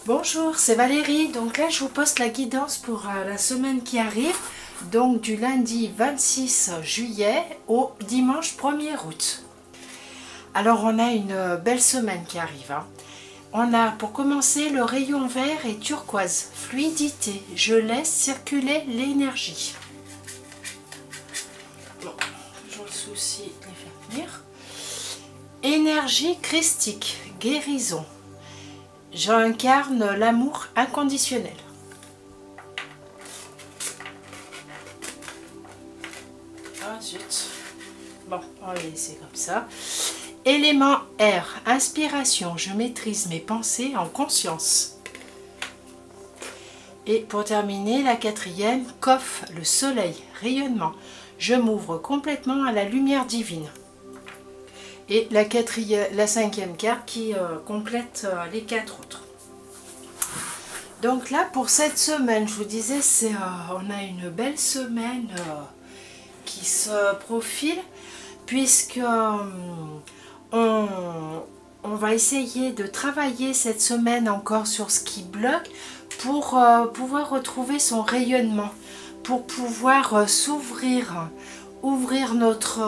Bonjour, c'est Valérie. Donc là, je vous poste la guidance pour la semaine qui arrive. Donc du lundi 26 juillet au dimanche 1er août. Alors on a une belle semaine qui arrive, hein. On a pour commencer le rayon vert et turquoise. Fluidité, je laisse circuler l'énergie. Bon, toujours le souci de les faire venir. Énergie christique, guérison. J'incarne l'amour inconditionnel. Ah zut. Bon, on va laisser comme ça. Élément R, inspiration. Je maîtrise mes pensées en conscience. Et pour terminer, la quatrième, Kof, le soleil, rayonnement. Je m'ouvre complètement à la lumière divine. Et la cinquième carte qui complète les quatre autres. Donc là, pour cette semaine, je vous disais, on a une belle semaine qui se profile, puisque on va essayer de travailler cette semaine encore sur ce qui bloque pour pouvoir retrouver son rayonnement, pour pouvoir s'ouvrir, ouvrir notre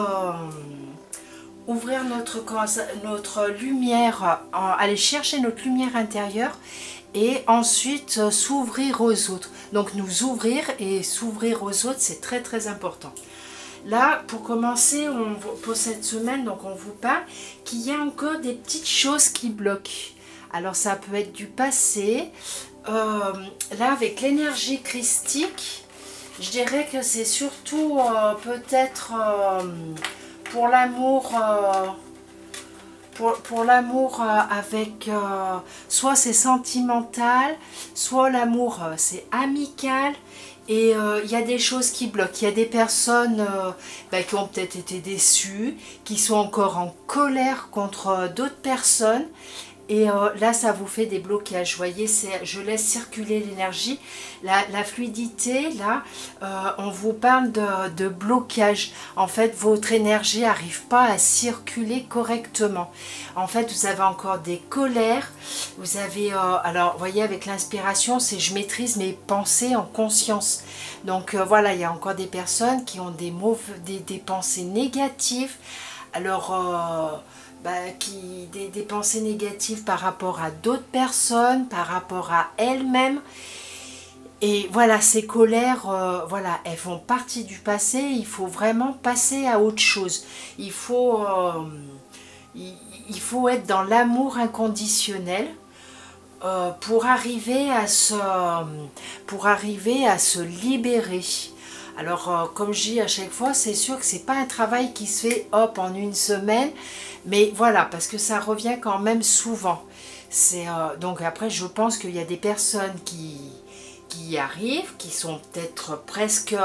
lumière, aller chercher notre lumière intérieure et ensuite s'ouvrir aux autres. Donc nous ouvrir et s'ouvrir aux autres, c'est très très important. Là, pour commencer, pour cette semaine, donc on vous parle qu'il y a encore des petites choses qui bloquent. Alors ça peut être du passé. Là, avec l'énergie christique, je dirais que c'est surtout peut-être pour l'amour. Pour l'amour avec soit c'est sentimental, soit l'amour c'est amical. Et il y a des choses qui bloquent. Il y a des personnes qui ont peut-être été déçues, qui sont encore en colère contre d'autres personnes. Et là, ça vous fait des blocages. Vous voyez, je laisse circuler l'énergie. La fluidité, là, on vous parle de blocage. En fait, votre énergie n'arrive pas à circuler correctement. En fait, vous avez encore des colères. Vous avez, alors, vous voyez, avec l'inspiration, c'est je maîtrise mes pensées en conscience. Donc, voilà, il y a encore des personnes qui ont des pensées négatives. Alors... des pensées négatives par rapport à d'autres personnes, par rapport à elles-mêmes. Et voilà, ces colères, voilà, elles font partie du passé. Il faut vraiment passer à autre chose. Il faut être dans l'amour inconditionnel pour arriver à se libérer. Alors, comme je dis à chaque fois, c'est sûr que c'est pas un travail qui se fait hop en une semaine, mais voilà, parce que ça revient quand même souvent. Donc après, je pense qu'il y a des personnes qui y arrivent, qui sont peut-être presque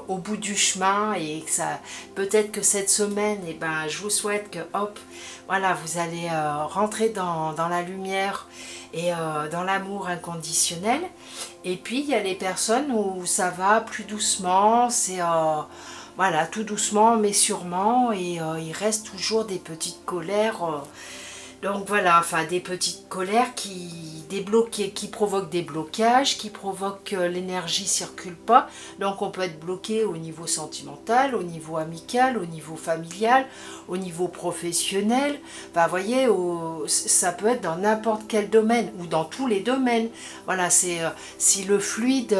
au bout du chemin et que ça, peut-être que cette semaine, eh ben, je vous souhaite que hop, voilà, vous allez rentrer dans la lumière et dans l'amour inconditionnel. Et puis il y a les personnes où ça va plus doucement, c'est voilà, tout doucement mais sûrement, et il reste toujours des petites colères. Donc voilà, enfin des petites colères qui provoquent des blocages, qui provoquent que l'énergie circule pas. Donc on peut être bloqué au niveau sentimental, au niveau amical, au niveau familial, au niveau professionnel. Enfin, vous voyez, ça peut être dans n'importe quel domaine ou dans tous les domaines. Voilà, c'est si le fluide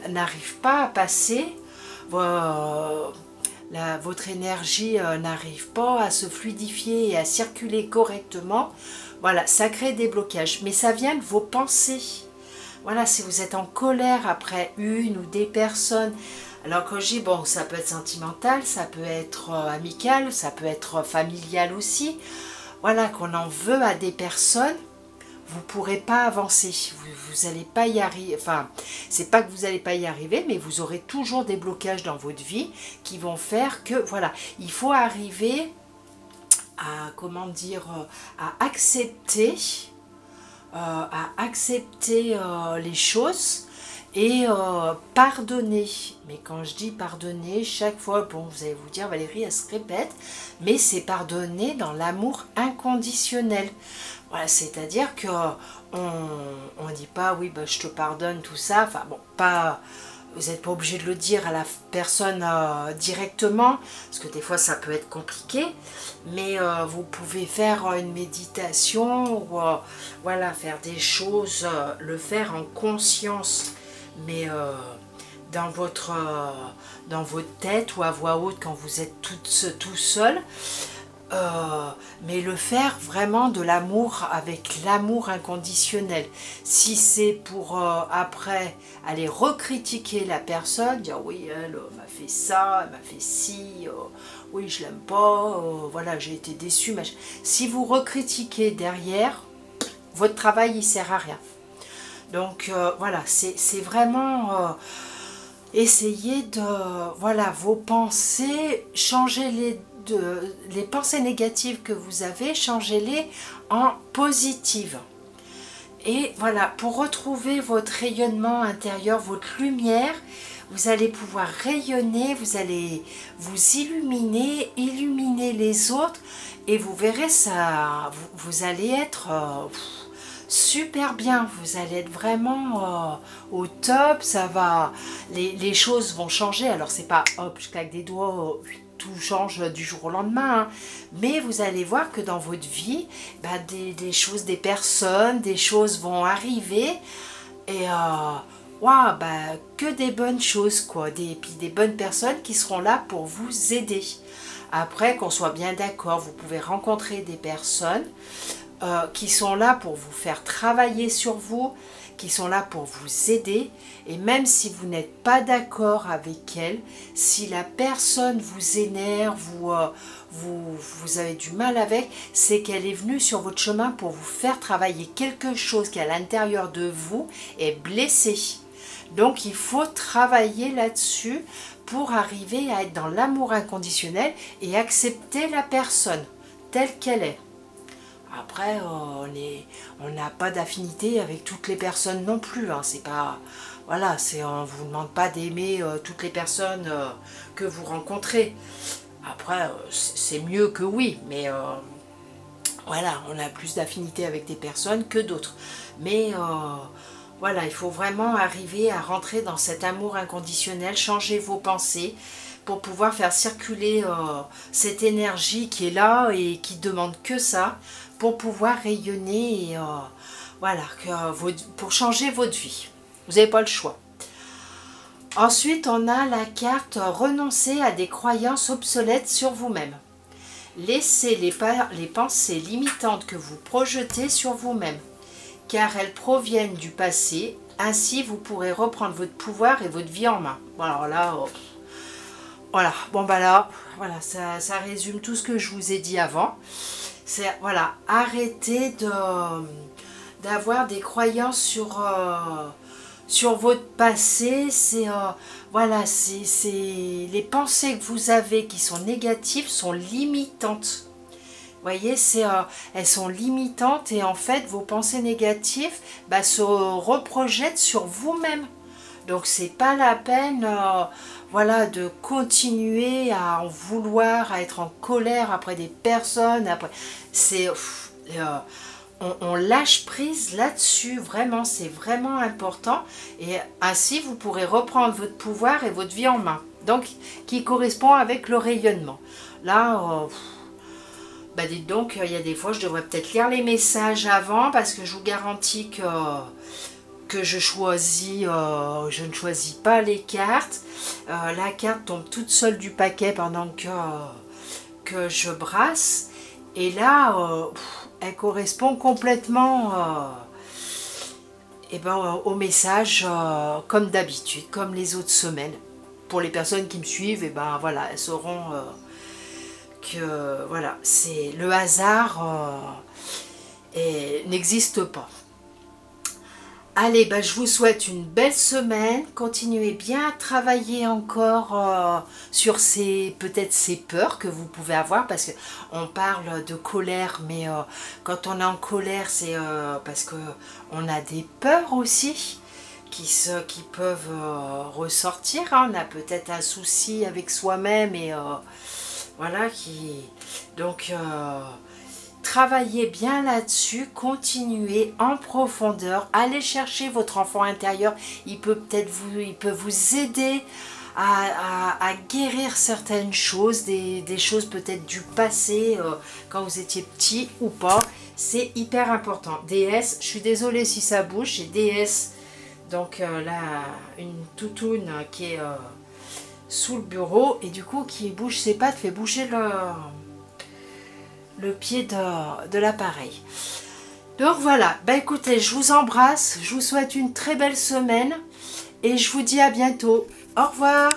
n'arrive pas à passer, votre énergie n'arrive pas à se fluidifier et à circuler correctement, voilà, ça crée des blocages. Mais ça vient de vos pensées. Voilà, si vous êtes en colère après une ou des personnes, alors quand je dis, bon, ça peut être sentimental, ça peut être amical, ça peut être familial aussi, voilà, qu'on en veut à des personnes, vous ne pourrez pas avancer, vous n'allez pas y arriver, enfin, c'est pas que vous n'allez pas y arriver, mais vous aurez toujours des blocages dans votre vie qui vont faire que, voilà, il faut arriver à, comment dire, à accepter les choses et pardonner. Mais quand je dis pardonner, chaque fois, bon, vous allez vous dire, Valérie, elle se répète, mais c'est pardonner dans l'amour inconditionnel. Voilà, c'est-à-dire que on dit pas, oui, bah, je te pardonne, tout ça, enfin bon, pas... Vous n'êtes pas obligé de le dire à la personne directement, parce que des fois ça peut être compliqué, mais vous pouvez faire une méditation ou voilà, faire des choses, le faire en conscience, mais dans votre tête ou à voix haute quand vous êtes tout seul. Mais le faire vraiment de l'amour avec l'amour inconditionnel. Si c'est pour après aller recritiquer la personne, dire oui elle m'a fait ça, elle m'a fait ci, oui je l'aime pas, voilà j'ai été déçue. Si vous recritiquez derrière, votre travail il sert à rien. Donc voilà, c'est vraiment essayer de, voilà, vos pensées, changer les pensées négatives que vous avez, changez-les en positives. Et voilà, pour retrouver votre rayonnement intérieur, votre lumière, vous allez pouvoir rayonner, vous allez vous illuminer, illuminer les autres, et vous verrez ça, vous allez être super bien, vous allez être vraiment au top, ça va, les choses vont changer, alors c'est pas hop, je claque des doigts, tout change du jour au lendemain, hein. Mais vous allez voir que dans votre vie, bah, des choses, des personnes, des choses vont arriver, et wow, bah, que des bonnes choses, quoi, puis des bonnes personnes qui seront là pour vous aider. Après, qu'on soit bien d'accord, vous pouvez rencontrer des personnes qui sont là pour vous faire travailler sur vous, qui sont là pour vous aider, et même si vous n'êtes pas d'accord avec elle, si la personne vous énerve, vous avez du mal avec, c'est qu'elle est venue sur votre chemin pour vous faire travailler quelque chose qui à l'intérieur de vous est blessé. Donc il faut travailler là-dessus pour arriver à être dans l'amour inconditionnel et accepter la personne telle qu'elle est. Après, on n'a pas d'affinité avec toutes les personnes non plus. Hein. C'est pas, voilà, on ne vous demande pas d'aimer toutes les personnes que vous rencontrez. Après, c'est mieux que oui, mais voilà, on a plus d'affinité avec des personnes que d'autres. Mais voilà, il faut vraiment arriver à rentrer dans cet amour inconditionnel, changer vos pensées, pour pouvoir faire circuler cette énergie qui est là et qui demande que ça, pour pouvoir rayonner et voilà, pour changer votre vie. Vous n'avez pas le choix. Ensuite, on a la carte renoncer à des croyances obsolètes sur vous-même. Laissez les pensées limitantes que vous projetez sur vous-même, car elles proviennent du passé. Ainsi, vous pourrez reprendre votre pouvoir et votre vie en main. Bon, alors là, voilà, bon bah là, voilà, ça résume tout ce que je vous ai dit avant. C'est, voilà, arrêtez d'avoir des croyances sur votre passé. C'est, voilà, c'est les pensées que vous avez qui sont négatives sont limitantes. Vous voyez, elles sont limitantes et en fait, vos pensées négatives bah, se reprojettent sur vous-même. Donc c'est pas la peine voilà, de continuer à en vouloir, à être en colère après des personnes. On lâche prise là-dessus, vraiment, c'est vraiment important. Et ainsi, vous pourrez reprendre votre pouvoir et votre vie en main. Donc, qui correspond avec le rayonnement. Là, bah dites donc, il y a des fois, je devrais peut-être lire les messages avant parce que je vous garantis que je ne choisis pas les cartes. La carte tombe toute seule du paquet pendant que je brasse. Et là, elle correspond complètement au message comme d'habitude, comme les autres semaines. Pour les personnes qui me suivent, et ben voilà, elles sauront que voilà, c'est le hasard n'existe pas. Allez, bah, je vous souhaite une belle semaine. Continuez bien à travailler encore sur peut-être ces peurs que vous pouvez avoir, parce qu'on parle de colère, mais quand on est en colère, c'est parce qu'on a des peurs aussi. qui peuvent ressortir, hein. On a peut-être un souci avec soi-même et voilà, donc travaillez bien là-dessus, continuez en profondeur, allez chercher votre enfant intérieur, il peut vous aider à guérir certaines choses, des choses peut-être du passé, quand vous étiez petit ou pas. C'est hyper important. DS, je suis désolée si ça bouge, j'ai DS, donc là, une toutoune qui est sous le bureau et du coup qui bouge ses pattes, fait bouger le pied de l'appareil. Donc voilà, bah écoutez, je vous embrasse, je vous souhaite une très belle semaine et je vous dis à bientôt. Au revoir.